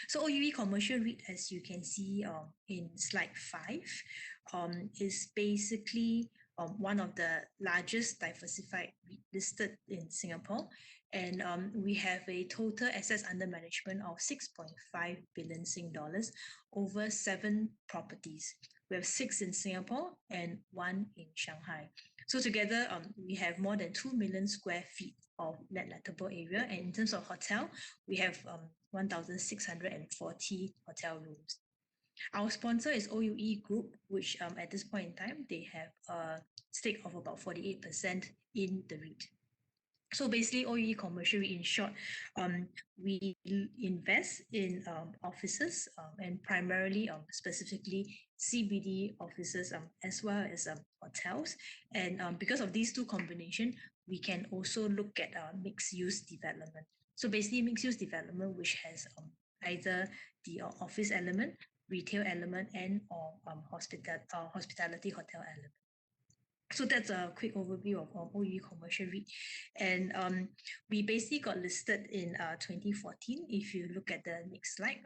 So OUE Commercial REIT, as you can see in slide 5, is basically one of the largest diversified REIT listed in Singapore. And we have a total assets under management of 6.5 billion Sing dollars over 7 properties. We have 6 in Singapore and 1 in Shanghai. So together, we have more than 2 million square feet of net lettable area. And in terms of hotel, we have 1,640 hotel rooms. Our sponsor is OUE Group, which at this point in time, they have a stake of about 48% in the REIT. So basically, OUE Commercial REIT, in short, we invest in offices and primarily, specifically CBD offices as well as hotels. And because of these two combinations, we can also look at mixed-use development. So basically, mixed-use development, which has either the office element, retail element, and or hospitality hotel element. So that's a quick overview of OUE Commercial REIT. And we basically got listed in 2014. If you look at the next slide,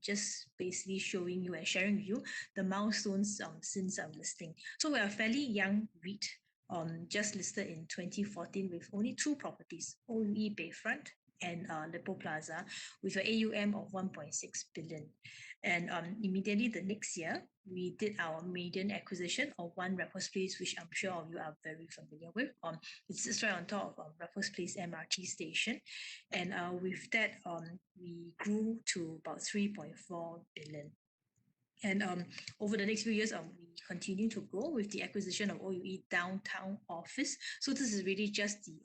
just basically showing you and sharing with you the milestones since listing. So we're a fairly young REIT, just listed in 2014 with only 2 properties, OUE Bayfront and Lippo Plaza, with an AUM of 1.6 billion. And immediately the next year, we did our maiden acquisition of One Raffles Place, which I'm sure all of you are very familiar with. It's just right on top of Raffles Place MRT station. And with that, we grew to about 3.4 billion. And over the next few years, we continue to grow with the acquisition of OUE Downtown Office. So this is really just the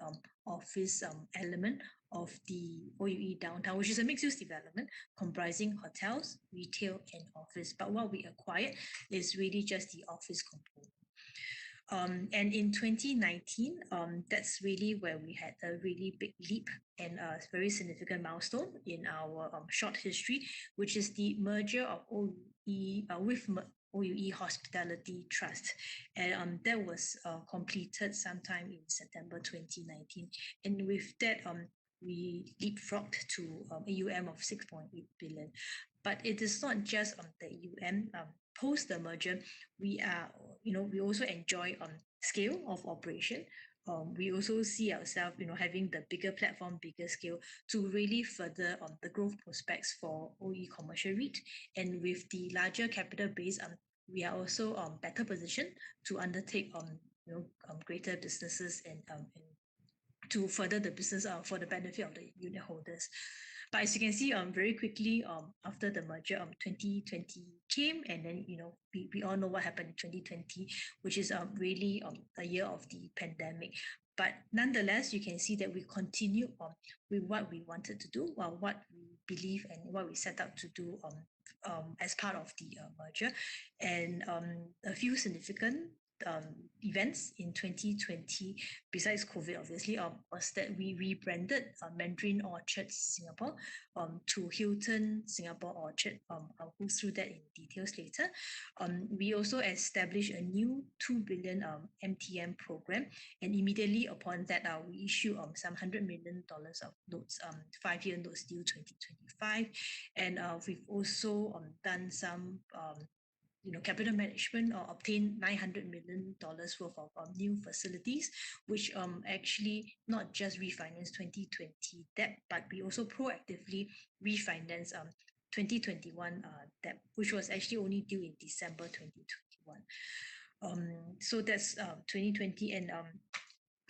office element of the OUE Downtown, which is a mixed-use development comprising hotels, retail, and office. But what we acquired is really just the office component. And in 2019, that's really where we had a really big leap and a very significant milestone in our short history, which is the merger of OUE with OUE Hospitality Trust. And that was completed sometime in September 2019. And with that, we leapfrogged to AUM of 6.8 billion. But it is not just the AUM. Post the merger, we also enjoy scale of operation. We also see ourselves, having the bigger platform, bigger scale to really further the growth prospects for OUE Commercial REIT. And with the larger capital base, we are also better positioned to undertake greater businesses and to further the business for the benefit of the unit holders. But as you can see, very quickly after the merger, 2020 came, and then we all know what happened in 2020, which is really a year of the pandemic. But nonetheless, you can see that we continue with what we wanted to do, what we believe and what we set out to do as part of the merger, and a few significant events in 2020, besides COVID, obviously, was that we rebranded Mandarin Orchard Singapore to Hilton Singapore Orchard. I'll go through that in details later. We also established a new 2 billion MTM program, and immediately upon that, we issued some $100 million of notes, 5-year notes due 2025, and we've also done some capital management, or obtained $900 million worth of new facilities, which actually not just refinanced 2020 debt, but we also proactively refinanced 2021 debt, which was actually only due in December 2021. So that's 2020, and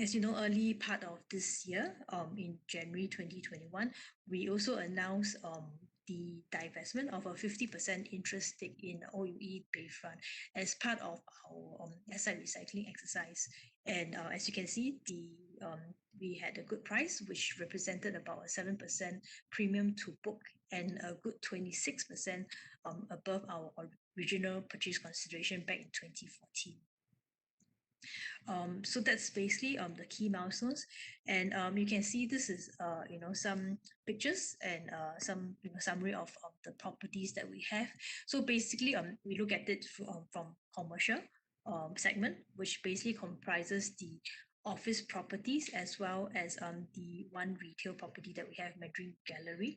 as you know, early part of this year, in January 2021, we also announced the divestment of a 50% interest stake in OUE Bayfront as part of our asset recycling exercise. And as you can see, we had a good price, which represented about a 7% premium to book and a good 26% above our original purchase consideration back in 2014. So that's basically the key milestones, and you can see this is some pictures and some summary of the properties that we have. So basically, we look at it from commercial segment, which basically comprises the office properties as well as the one retail property that we have, Mandarin Gallery,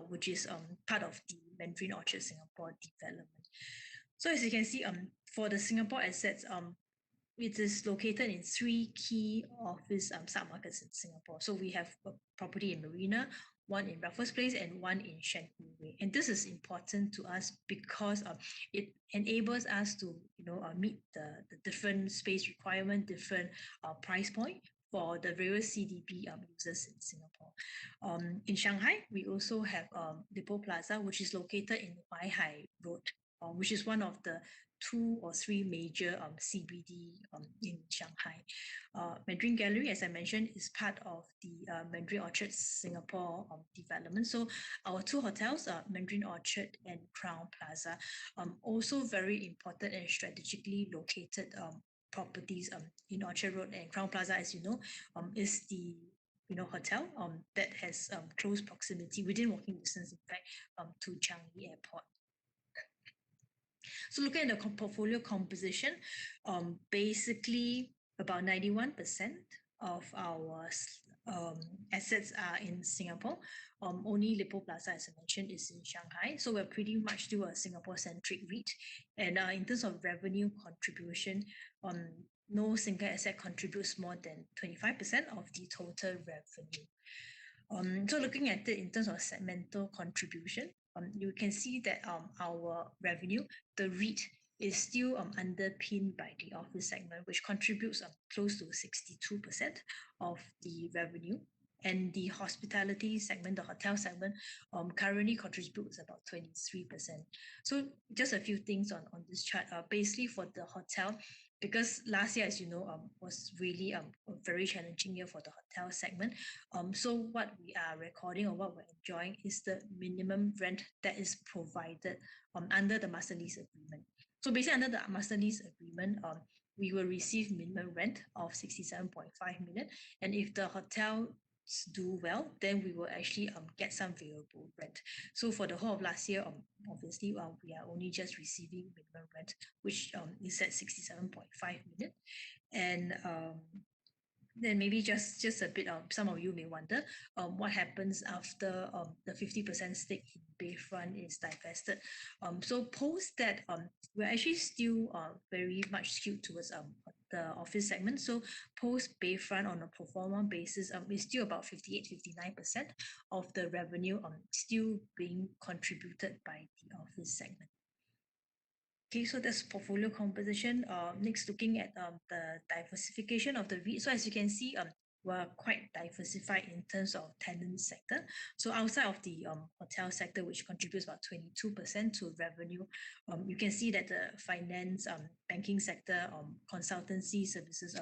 which is part of the Mandarin Orchard Singapore development. So as you can see, for the Singapore assets, it is located in three key office submarkets in Singapore. So we have a property in Marina, one in Raffles Place, and one in Shenton Way. And this is important to us because it enables us to meet the different space requirement, different price point for the various CDB users in Singapore. In Shanghai, we also have Lippo Plaza, which is located in Huaihai Road, which is one of the 2 or 3 major CBD in Shanghai. Mandarin Gallery, as I mentioned, is part of the Mandarin Orchard Singapore development. So our 2 hotels, Mandarin Orchard and Crown Plaza, also very important and strategically located properties in Orchard Road. And Crown Plaza, as you know, is the hotel that has close proximity, within walking distance, in fact, to Changi Airport. So looking at the portfolio composition, basically about 91% of our assets are in Singapore. Only Lippo Plaza, as I mentioned, is in Shanghai. So we're pretty much still a Singapore-centric REIT. And in terms of revenue contribution, no single asset contributes more than 25% of the total revenue. So looking at it in terms of segmental contribution, you can see that our revenue, the REIT, is still underpinned by the office segment, which contributes close to 62% of the revenue. And the hospitality segment, the hotel segment, currently contributes about 23%. So just a few things on this chart. Basically for the hotel, because last year, as you know, was really a very challenging year for the hotel segment. So what we are recording or what we're enjoying is the minimum rent that is provided under the master lease agreement. So basically under the master lease agreement, we will receive minimum rent of 67.5 million. And if the hotel do well, then we will actually get some variable rent. So for the whole of last year, obviously we are only just receiving minimum rent, which is at 67.5 million. And then maybe just a bit of, some of you may wonder what happens after the 50% stake in Bayfront is divested. So post that, we're actually still very much skewed towards the office segment. So post Bayfront on a pro forma basis, is still about 58-59% of the revenue still being contributed by the office segment. Okay, so that's portfolio composition. Next, looking at the diversification of the REIT. So as you can see, we're quite diversified in terms of tenant sector. So outside of the hotel sector, which contributes about 22% to revenue, you can see that the finance, banking sector, consultancy services,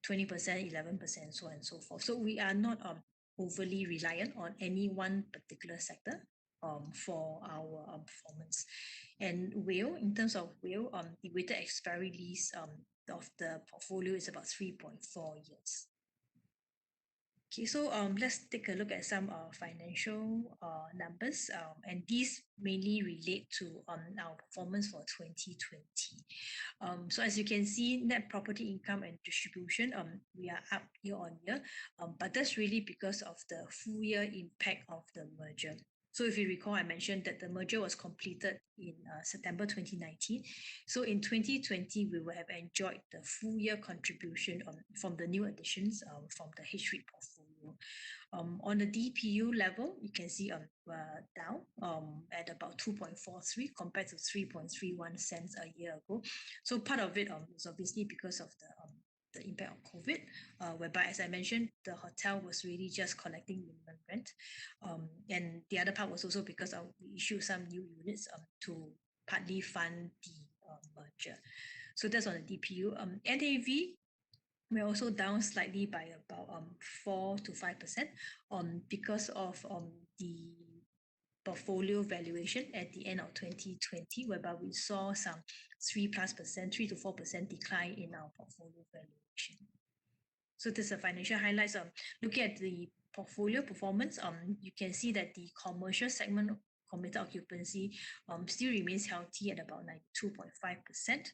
20%, 11%, so on and so forth. So we are not overly reliant on any one particular sector for our performance. And WALE, in terms of WALE, the weighted expiry lease of the portfolio is about 3.4 years. Okay, so let's take a look at some financial numbers, and these mainly relate to our performance for 2020. So as you can see, net property income and distribution, we are up year on year, but that's really because of the full year impact of the merger. So if you recall, I mentioned that the merger was completed in September 2019. So in 2020, we will have enjoyed the full year contribution from the new additions from the H-REIT portfolio. On the DPU level, you can see we're down at about 2.43 compared to 3.31 cents a year ago. So part of it is obviously because of the impact of COVID, whereby, as I mentioned, the hotel was really just collecting minimum rent. And the other part was also because we issued some new units to partly fund the merger. So that's on the DPU. NAV, we're also down slightly by about 4 to 5% because of the portfolio valuation at the end of 2020, whereby we saw some 3 to 4% decline in our portfolio valuation. So this is the financial highlights. Looking at the portfolio performance, you can see that the commercial segment committed occupancy still remains healthy at about 92.5%.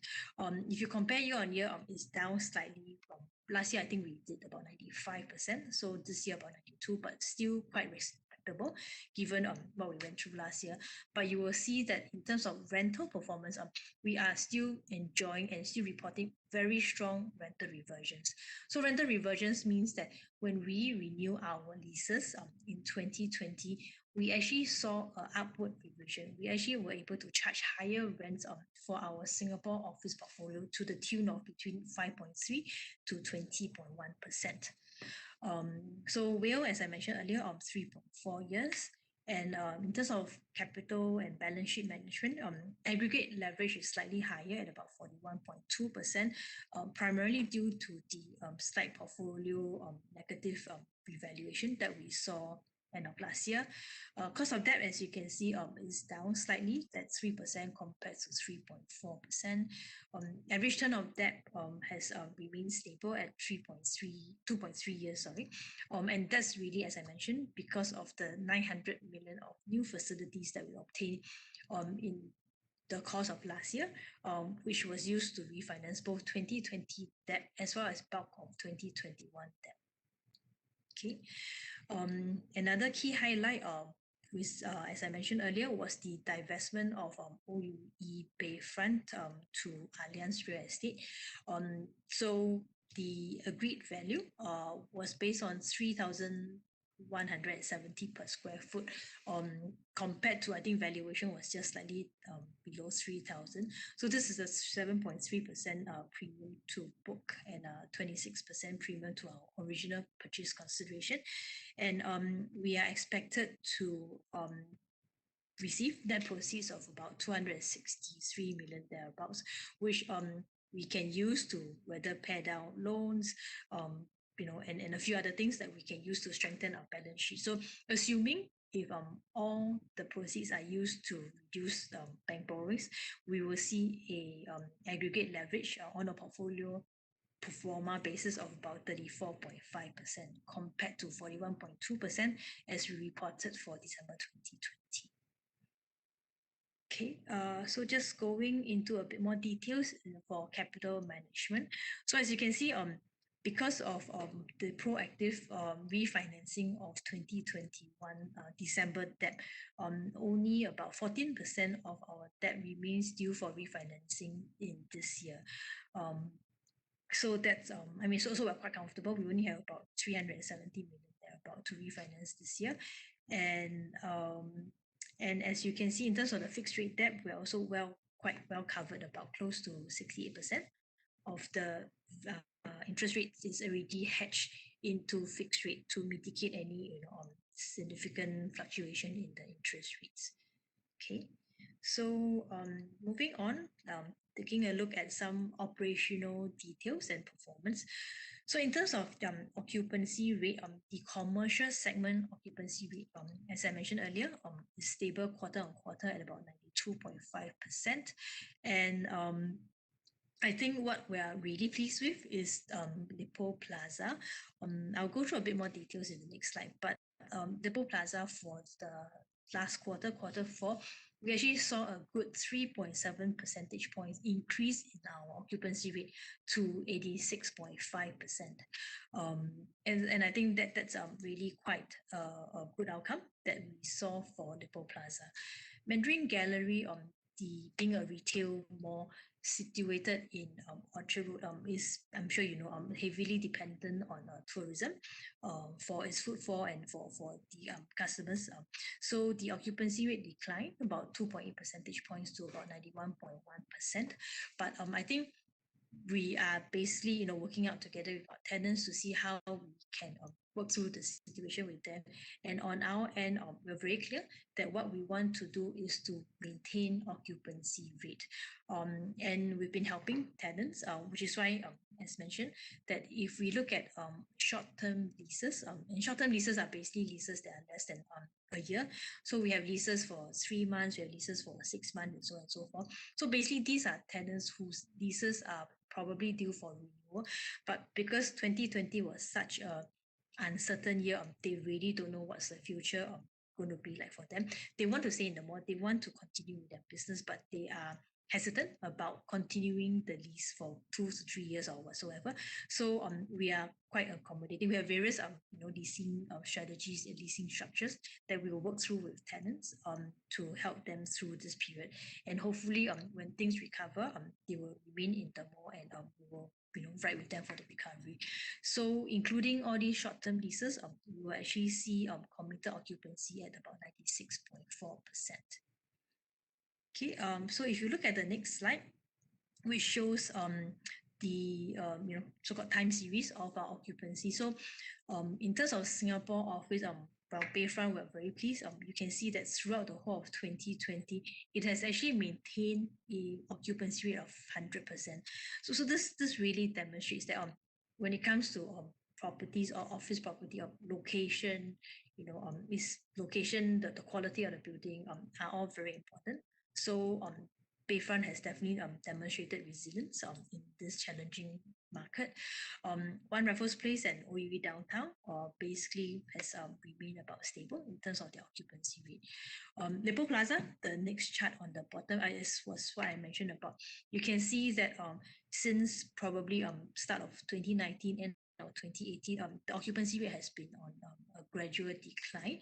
If you compare year on year, it's down slightly from last year I think we did about 95%. So this year about 92, but still quite respectable given what we went through last year. But you will see that in terms of rental performance, we are still enjoying and still reporting very strong rental reversions. So rental reversions means that when we renew our leases in 2020, we actually saw an upward revision. We actually were able to charge higher rents for our Singapore office portfolio to the tune of between 5.3 to 20.1%. So WALE, as I mentioned earlier, 3.4 years. And in terms of capital and balance sheet management, aggregate leverage is slightly higher at about 41.2%, primarily due to the slight portfolio negative revaluation that we saw end of last year. Cost of debt, as you can see, is down slightly, that's 3% compared to 3.4%. Average term of debt has remained stable at 2.3 years, sorry. And that's really, as I mentioned, because of the 900 million of new facilities that we obtained in the course of last year, which was used to refinance both 2020 debt as well as bulk of 2021 debt. Okay. Another key highlight which, as I mentioned earlier, was the divestment of OUE Bayfront to Allianz Real Estate. So the agreed value was based on 3,170 per square foot, compared to, I think, valuation was just slightly below 3,000. So this is a 7.3% premium to book and a 26% premium to our original purchase consideration. And we are expected to receive net proceeds of about 263 million thereabouts, which we can use to whether pay down loans, and a few other things that we can use to strengthen our balance sheet. So assuming if all the proceeds are used to reduce bank borrowings, we will see a aggregate leverage on a portfolio pro forma basis of about 34.5% compared to 41.2% as we reported for December 2020. Okay, so just going into a bit more details for capital management. So as you can see, because of the proactive refinancing of 2021 December debt, only about 14% of our debt remains due for refinancing in this year. So that's so we're quite comfortable. We only have about 370 million thereabout to refinance this year, and as you can see, in terms of the fixed rate debt, we're also quite well covered. About close to 68% of the interest rate is already hedged into fixed rate to mitigate any significant fluctuation in the interest rates. Okay, so moving on, taking a look at some operational details and performance. So in terms of occupancy rate, the commercial segment occupancy rate, as I mentioned earlier, is stable quarter on quarter at about 92.5%. And I think what we are really pleased with is Lippo Plaza. I'll go through a bit more details in the next slide, but Lippo Plaza for the last quarter, quarter four, we actually saw a good 3.7 percentage points increase in our occupancy rate to 86.5%. And I think that's really quite a good outcome that we saw for Lippo Plaza. Mandarin Gallery, being a retail mall situated in Orchard Road, is, I'm sure you know, heavily dependent on tourism for its footfall and for the customers. So the occupancy rate declined about 2.8 percentage points to about 91.1%. But I think we are basically working out together with our tenants to see how we can work through the situation with them. And on our end, we're very clear that what we want to do is to maintain occupancy rate. And we've been helping tenants, which is why, as mentioned, that if we look at short-term leases, and short-term leases are basically leases that are less than a year. So we have leases for 3 months, we have leases for 6 months, and so on and so forth. So basically, these are tenants whose leases are probably due for renewal. But because 2020 was such a uncertain year, they really don't know what's the future going to be like for them. They want to stay in the mall, they want to continue with their business, but they are hesitant about continuing the lease for 2 to 3 years or whatsoever. So we are quite accommodating. We have various leasing strategies and leasing structures that we will work through with tenants to help them through this period. And hopefully when things recover, they will remain in the mall, and we will ride with them for the recovery. So including all these short-term leases, we will actually see committed occupancy at about 96.4%. Okay, so if you look at the next slide, which shows the so-called time series of our occupancy. So in terms of Singapore office, well, Bayfront, we're very pleased. You can see that throughout the whole of 2020, it has actually maintained a occupancy rate of 100%. So this really demonstrates that when it comes to properties or office property of location, is location, the quality of the building are all very important. So Bayfront has definitely demonstrated resilience in this challenging market. One Raffles Place and OUE Downtown basically has remained about stable in terms of their occupancy rate. Lippo Plaza, the next chart on the bottom, was what I mentioned about. You can see that since probably start of 2019 and 2018, the occupancy rate has been on a gradual decline.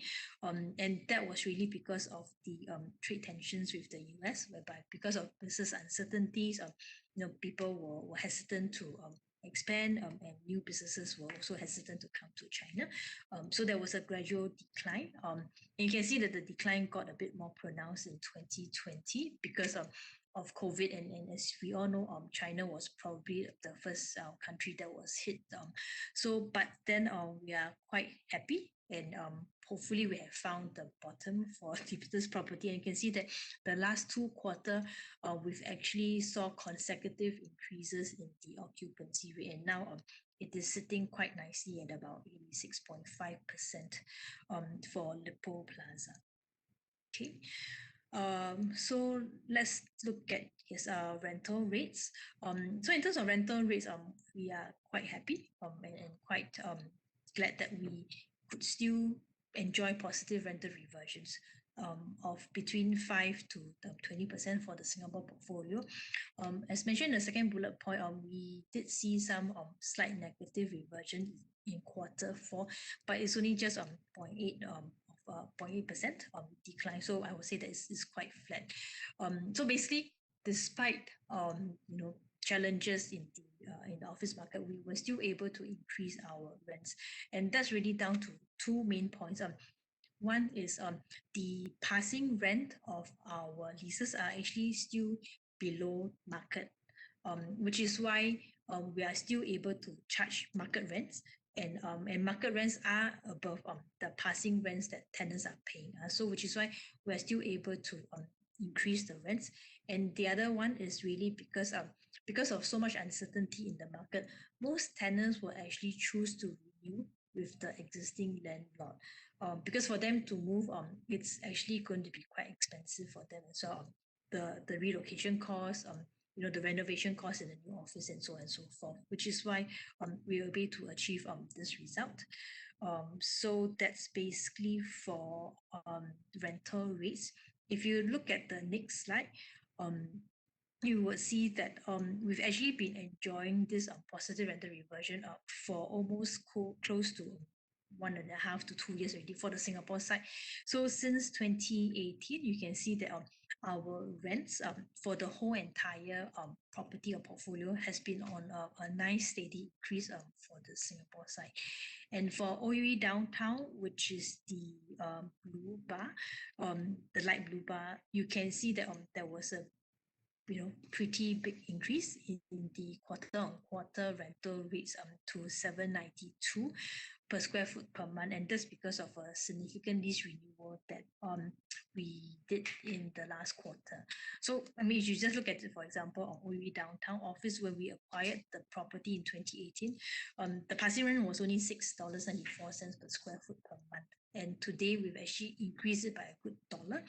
And that was really because of the trade tensions with the US, whereby because of business uncertainties, people were hesitant to expand, and new businesses were also hesitant to come to China. So there was a gradual decline. And you can see that the decline got a bit more pronounced in 2020 because of COVID, and as we all know, China was probably the first country that was hit. But then we are quite happy, and hopefully we have found the bottom for this property. And you can see that the last 2 quarters, we've actually saw consecutive increases in the occupancy rate, and now it is sitting quite nicely at about 86.5% for Lippo Plaza. Okay. So let's look at rental rates. So in terms of rental rates, we are quite happy and quite glad that we could still enjoy positive rental reversions of between 5 to 20% for the Singapore portfolio. As mentioned in the second bullet point, we did see some slight negative reversion in Q4, but it's only just 0.8% decline. So I would say that it's quite flat. So basically, despite challenges in the office market, we were still able to increase our rents, and that's really down to two main points. One is the passing rent of our leases are actually still below market, which is why we are still able to charge market rents, and market rents are above the passing rents that tenants are paying. So which is why we are still able to increase the rents. And the other one is really because of so much uncertainty in the market, most tenants will actually choose to renew with the existing landlord, because for them to move, it's actually going to be quite expensive for them as well. The relocation costs, the renovation costs in the new office, and so on and so forth, which is why we will be able to achieve this result. So that's basically for rental rates. If you look at the next slide, you would see that we've actually been enjoying this positive rental reversion for almost close to 1.5 to 2 years already for the Singapore side. So since 2018, you can see that our rents for the whole entire property or portfolio has been on a nice steady increase for the Singapore side. And for OUE Downtown, which is the blue bar, the light blue bar, you can see that there was a pretty big increase in the quarter-on-quarter rental rates to 792 per square foot per month, and that's because of a significant lease renewal that we did in the last quarter. So I mean, if you just look at it, for example, on OUE Downtown office, when we acquired the property in 2018, the passing rent was only $6.94 per square foot per month, and today we've actually increased it by a good dollar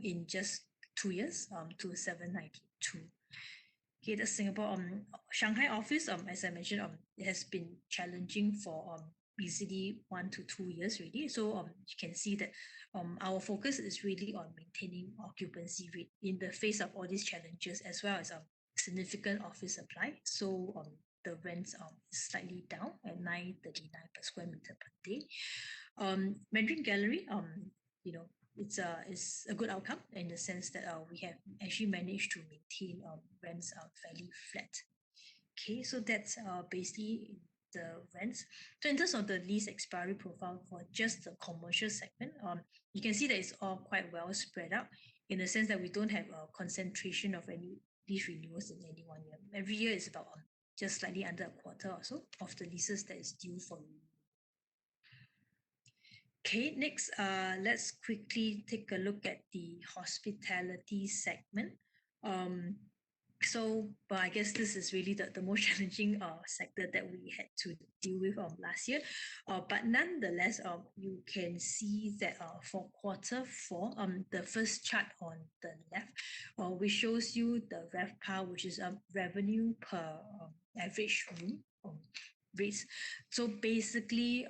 in just 2 years to 792. Okay, the Singapore Shanghai office, as I mentioned, it has been challenging for easily 1 to 2 years already. So you can see that our focus is really on maintaining occupancy rate in the face of all these challenges, as well as significant office supply. So the rents is slightly down at 939 per square meter per day. Mandarin Gallery, it's a good outcome in the sense that we have actually managed to maintain rents fairly flat. Okay, so that's basically the rents. So in terms of the lease expiry profile for just the commercial segment, you can see that it's all quite well spread out in the sense that we don't have a concentration of any lease renewals in any 1 year. Every year is about just slightly under a quarter or so of the leases that is due for renewal. Okay, next, let's quickly take a look at the hospitality segment. But I guess this is really the most challenging sector that we had to deal with last year. But nonetheless, you can see that for quarter 4, the first chart on the left, which shows you the RevPAR, which is revenue per average room rates. So basically,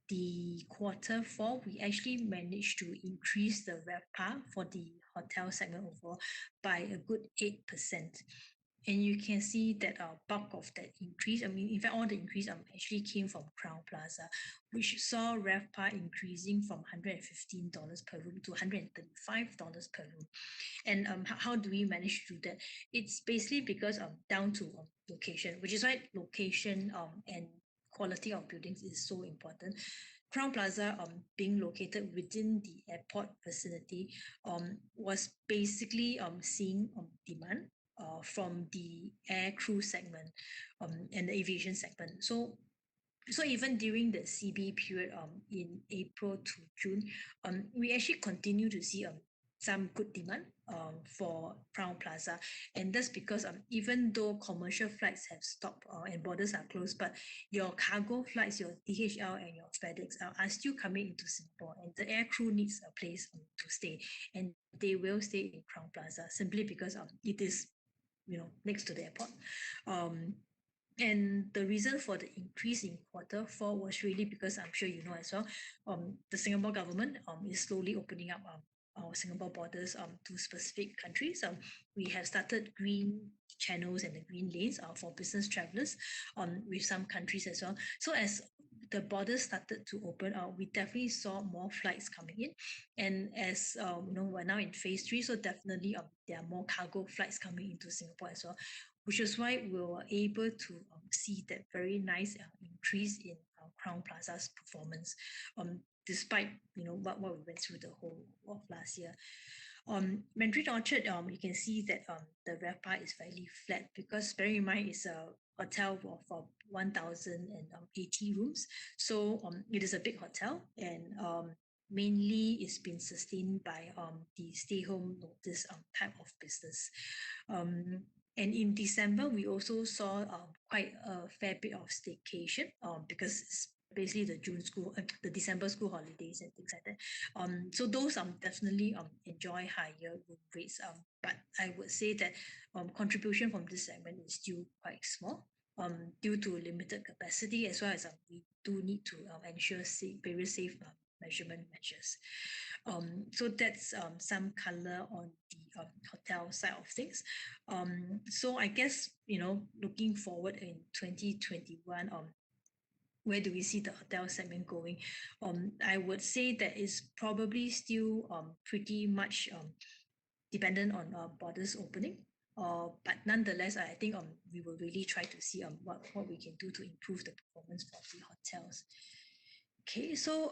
the quarter 4, we actually managed to increase the RevPAR for the hotel segment overall by a good 8%. And you can see that bulk of that increase, I mean, in fact, all the increase actually came from Crown Plaza, which saw RevPAR increasing from $115 per room to $135 per room. And how do we manage to do that? It's basically because down to location, which is why location and quality of buildings is so important. Crown Plaza being located within the airport vicinity was basically seeing demand from the air crew segment and the aviation segment. So even during the CB period in April to June, we actually continue to see some good demand for Crown Plaza. And that's because even though commercial flights have stopped and borders are closed, but your cargo flights, your DHL and your FedEx are still coming into Singapore, and the air crew needs a place to stay, and they will stay in Crown Plaza simply because it is next to the airport. And the reason for the increase in quarter 4 was really because I'm sure you know as well, the Singapore government is slowly opening up our Singapore borders to specific countries. We have started green channels and the green lanes for business travelers with some countries as well. So as the borders started to open up, we definitely saw more flights coming in. And as we're now in phase 3, so definitely there are more cargo flights coming into Singapore as well, which is why we were able to see that very nice increase in Crown Plaza's performance, despite what we went through the whole of last year. Mandarin Orchard, you can see that the RevPAR is fairly flat because bearing in mind it's a hotel of 1,080 rooms. So it is a big hotel, and mainly it's been sustained by the stay home notice type of business. And in December, we also saw quite a fair bit of staycation because it's basically the December school holidays and things like that. So those definitely enjoy higher room rates. But I would say that contribution from this segment is still quite small due to limited capacity, as well as we do need to ensure various safe measurement measures. So that's some color on the hotel side of things. So I guess, looking forward in 2021, where do we see the hotel segment going? I would say that it's probably still pretty much dependent on borders opening. But nonetheless, I think we will really try to see what we can do to improve the performance for the hotels. Okay, so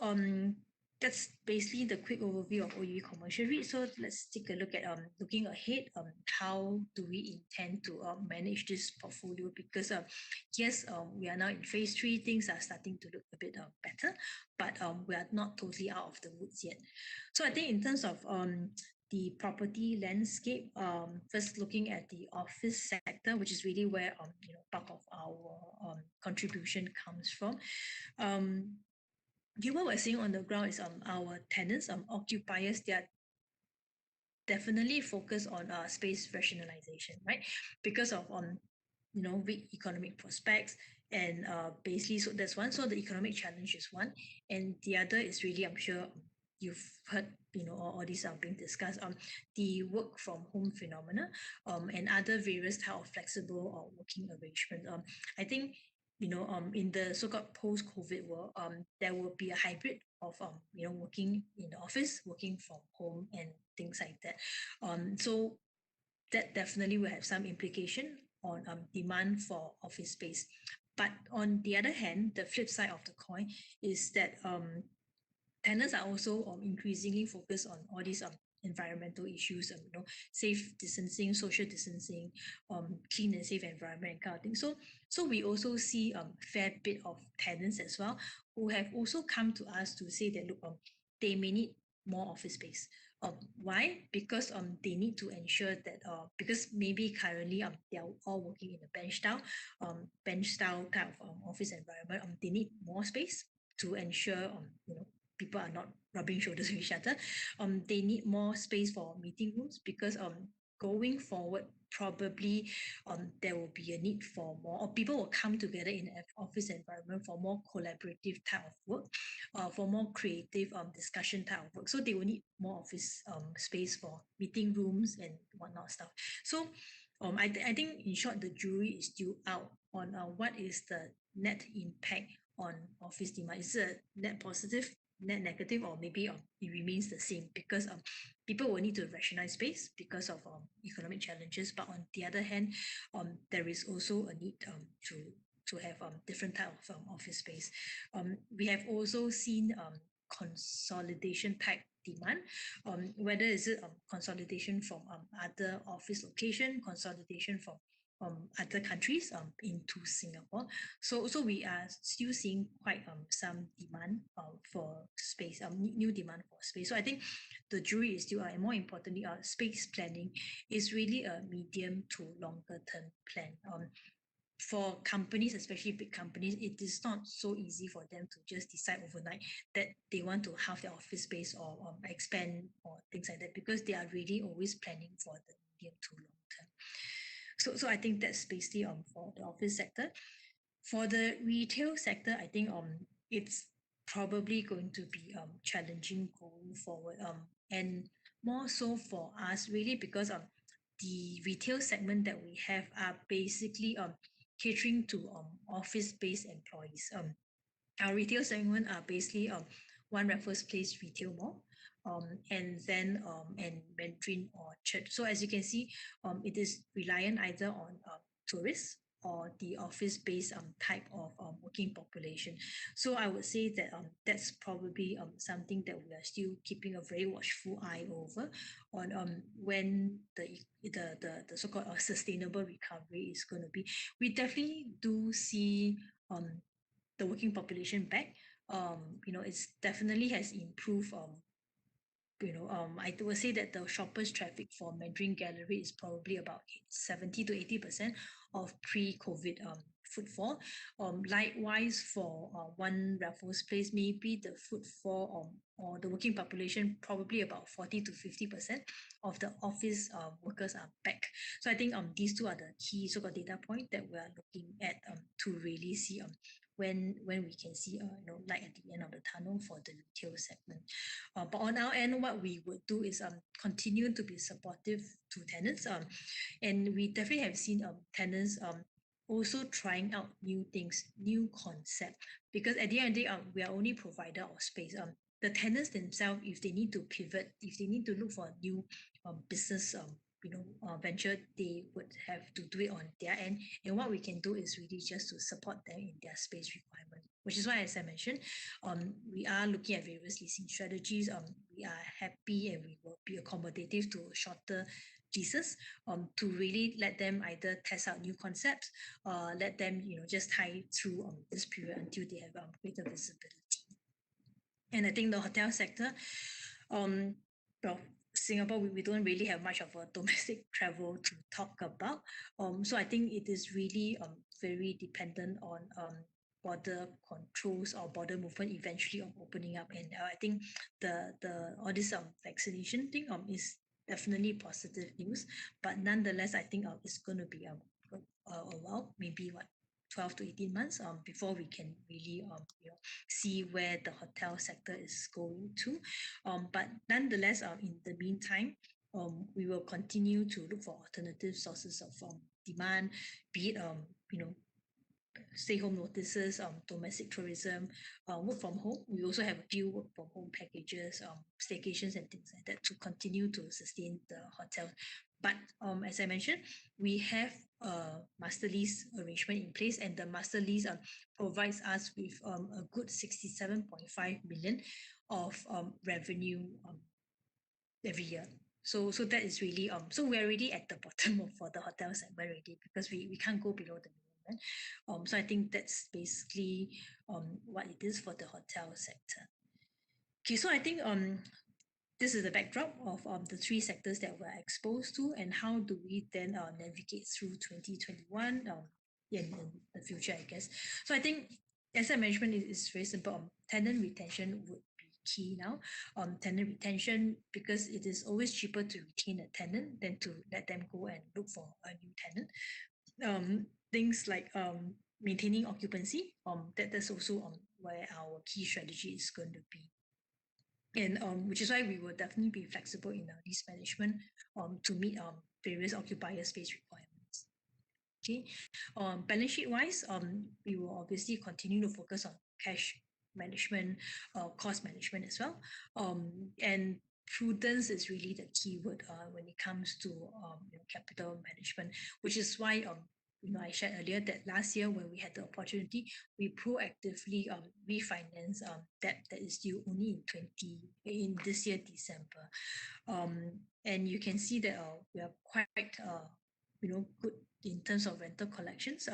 that's basically the quick overview of OUE Commercial REIT. So let's take a look at looking ahead. How do we intend to manage this portfolio? Because yes, we are now in phase 3. Things are starting to look a bit better, but we are not totally out of the woods yet. So I think in terms of the property landscape, first looking at the office sector, which is really where bulk of our contribution comes from. What we're seeing on the ground is our tenants, occupiers, they are definitely focused on space rationalization, right? Because of weak economic prospects And basically, so that's one. So the economic challenge is one, and the other is really, I'm sure you've heard, all these are being discussed. The work from home phenomena, and other various type of flexible or working arrangements. I think, in the so-called post-COVID world, there will be a hybrid of working in the office, working from home, and things like that. So that definitely will have some implication on demand for office space. But on the other hand, the flip side of the coin is that tenants are also increasingly focused on all these environmental issues, safe distancing, social distancing, clean and safe environment kind of thing. So we also see fair bit of tenants as well who have also come to us to say that look, they may need more office space. Why? Because they need to ensure that because maybe currently they are all working in a bench style kind of office environment. They need more space to ensure people are not rubbing shoulders with each other. They need more space for meeting rooms because going forward, probably there will be a need for more, or people will come together in an office environment for more collaborative type of work, for more creative discussion type of work. So they will need more office space for meeting rooms and whatnot stuff. So I think in short, the jury is still out on what is the net impact on office demand. Is it a net positive, net negative, or maybe it remains the same because people will need to rationalize space because of economic challenges. But on the other hand, there is also a need to have different type of office space. We have also seen consolidation type demand, whether is it consolidation from other office location, consolidation from other countries into Singapore. So we are still seeing quite some demand for space, new demand for space. So I think the jury is still, and more importantly, space planning is really a medium to longer term plan. For companies, especially big companies, it is not so easy for them to just decide overnight that they want to halve their office space or expand or things like that, because they are really always planning for the medium to long term. So I think that's basically for the office sector. For the retail sector, I think it's probably going to be challenging going forward, and more so for us really because the retail segment that we have are basically catering to office-based employees. Our retail segment are basically One Raffles Place retail mall, and then and Mandarin Orchard. So as you can see, it is reliant either on tourists or the office-based type of working population. So I would say that that's probably something that we are still keeping a very watchful eye over on when the so-called sustainable recovery is going to be. We definitely do see the working population back. It's definitely has improved. I would say that the shoppers traffic for Mandarin Gallery is probably about 70 to 80% of pre-COVID footfall. Likewise for One Raffles Place, maybe the footfall or the working population probably about 40 to 50% of the office workers are back. So I think these two are the key so-called data point that we are looking at to really see when we can see light at the end of the tunnel for the retail segment. But on our end, what we would do is continue to be supportive to tenants. And we definitely have seen tenants also trying out new things, new concept. Because at the end of the day, we are only provider of space. The tenants themselves, if they need to pivot, if they need to look for a new business venture, they would have to do it on their end. And what we can do is really just to support them in their space requirement, which is why, as I mentioned, we are looking at various leasing strategies. We are happy and we will be accommodative to shorter leases to really let them either test out new concepts, let them just tie through this period until they have greater visibility. And I think the hotel sector, well, Singapore, we don't really have much of a domestic travel to talk about. So I think it is really very dependent on border controls or border movement eventually opening up. And I think the all this vaccination thing is definitely positive news. But nonetheless, I think it's going to be a while, maybe 12 to 18 months before we can really see where the hotel sector is going to. But nonetheless, in the meantime, we will continue to look for alternative sources of demand, be it stay home notices, domestic tourism, work from home. We also have a few work from home packages, staycations and things like that to continue to sustain the hotel. But as I mentioned, we have a master lease arrangement in place, and the master lease provides us with a good 67.5 million of revenue every year. So that is really so we're already at the bottom of for the hotel segment already because we can't go below the minimum. So I think that's basically what it is for the hotel sector. Okay, so I think this is the backdrop of the three sectors that we're exposed to, and how do we then navigate through 2021 in the future, I guess. So I think asset management is very simple. Tenant retention would be key now. Tenant retention, because it is always cheaper to retain a tenant than to let them go and look for a new tenant. Things like maintaining occupancy, that's also where our key strategy is going to be. And which is why we will definitely be flexible in our lease management to meet various occupier space requirements. Okay, balance sheet wise, we will obviously continue to focus on cash management, cost management as well. And prudence is really the key word when it comes to capital management, which is why I shared earlier that last year when we had the opportunity, we proactively refinance debt that is due only in this year December, and you can see that we are quite good in terms of rental collections.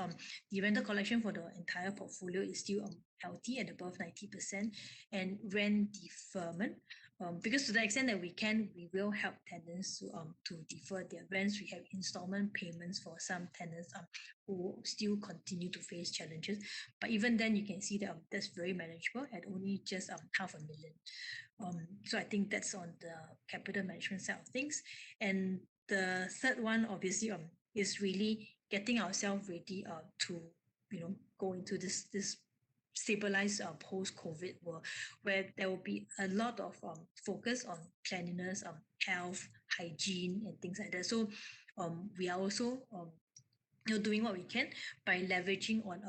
The rental collection for the entire portfolio is still healthy at above 90%, and rent deferment. Because to the extent that we can, we will help tenants to defer their rents. We have installment payments for some tenants who still continue to face challenges. But even then, you can see that that's very manageable at only just $500,000. So I think that's on the capital management side of things. And the third one, obviously, is really getting ourselves ready to go into this stabilized post-COVID world, where there will be a lot of focus on cleanliness, health, hygiene, and things like that. So we are also doing what we can by leveraging on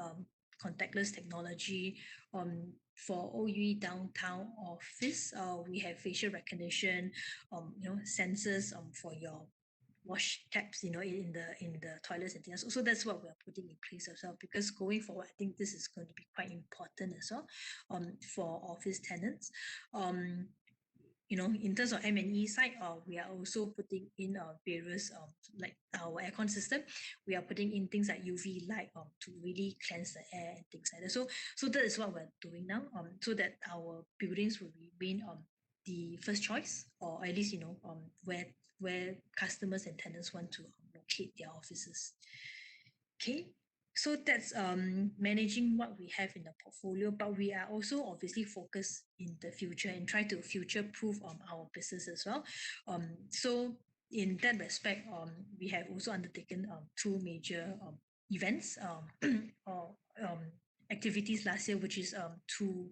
contactless technology. For OUE downtown office, we have facial recognition, sensors for your wash taps, in the toilets and things. So that's what we're putting in place as well, because going forward, I think this is going to be quite important as well for office tenants. In terms of M&E side, we are also putting in various like our aircon system. We are putting in things like UV light to really cleanse the air and things like that. So that is what we're doing now, so that our buildings will remain the first choice, or at least where customers and tenants want to locate their offices. Okay, so that's managing what we have in the portfolio, but we are also obviously focused in the future and try to future proof our business as well. So in that respect, we have also undertaken two major events or activities last year, which is to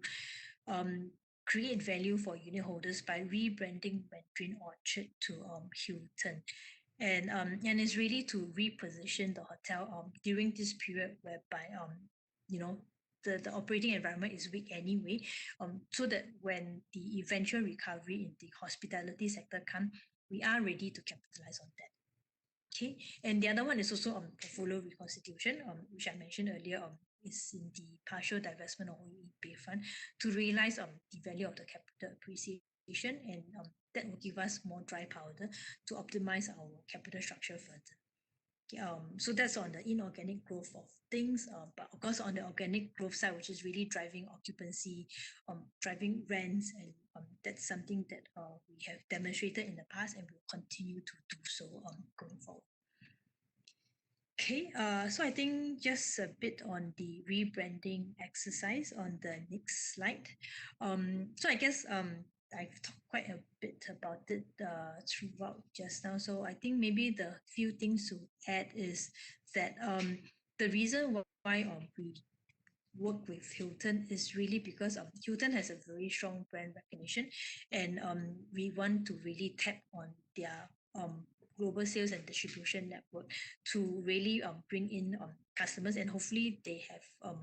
create value for unit holders by rebranding Mandarin Orchard to Hilton. And it's really to reposition the hotel during this period whereby the operating environment is weak anyway, so that when the eventual recovery in the hospitality sector comes, we are ready to capitalize on that. Okay, and the other one is also portfolio reconstitution, which I mentioned earlier, is in the partial divestment of OUE Bayfront to realize the value of the capital appreciation, and that will give us more dry powder to optimize our capital structure further. So that's on the inorganic growth of things, but of course on the organic growth side, which is really driving occupancy, driving rents, and that's something that we have demonstrated in the past and will continue to do so going forward. Okay, so I think just a bit on the rebranding exercise on the next slide. So I guess I've talked quite a bit about it throughout just now. So I think maybe the few things to add is that the reason why we work with Hilton is really because Hilton has a very strong brand recognition, and we want to really tap on their global sales and distribution network to really bring in customers, and hopefully they have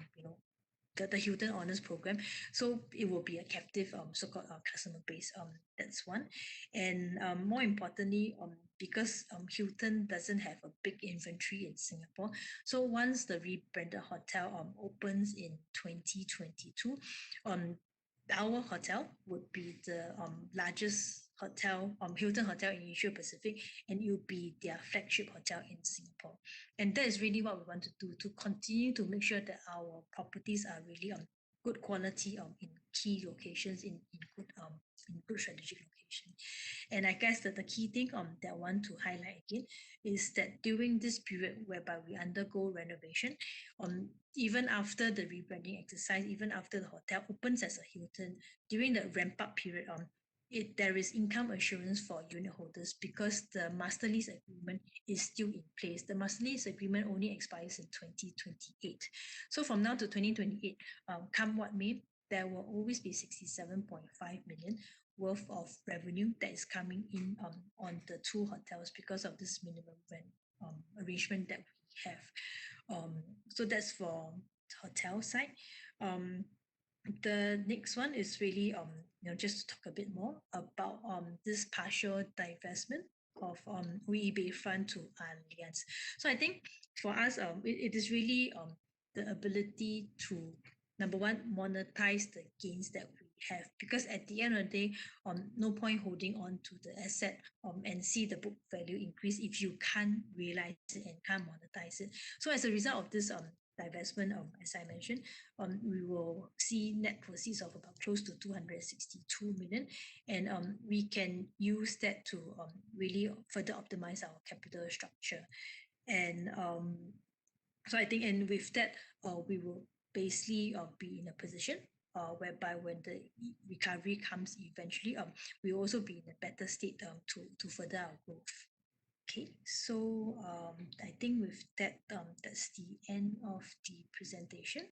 the Hilton Honors program. So it will be a captive so-called customer base. That's one. And more importantly, because Hilton doesn't have a big inventory in Singapore. So once the rebranded hotel opens in 2022, um, our hotel would be the largest hotel, Hilton Hotel in Asia Pacific, and it will be their flagship hotel in Singapore. And that is really what we want to do, to continue to make sure that our properties are really good quality in key locations, in good strategic location. And I guess that the key thing that I want to highlight again is that during this period whereby we undergo renovation, even after the rebranding exercise, even after the hotel opens as a Hilton, during the ramp up period, there is income assurance for unit holders because the master lease agreement is still in place. The master lease agreement only expires in 2028. So from now to 2028, come what may, there will always be 67.5 million worth of revenue that is coming in on the two hotels because of this minimum rent arrangement that we have. So that's for hotel side. The next one is really just to talk a bit more about this partial divestment of OUE Bayfront to Allianz. So I think for us it is really the ability to, number one, monetize the gains that we have, because at the end of the day, no point holding on to the asset and see the book value increase if you can't realize it and can't monetize it. So as a result of this divestment, as I mentioned, we will see net proceeds of about close to 262 million, and we can use that to really further optimize our capital structure. And so I think, and with that, we will basically be in a position whereby when the recovery comes eventually, we'll also be in a better state to further our growth. Okay, so I think with that, that's the end of the presentation.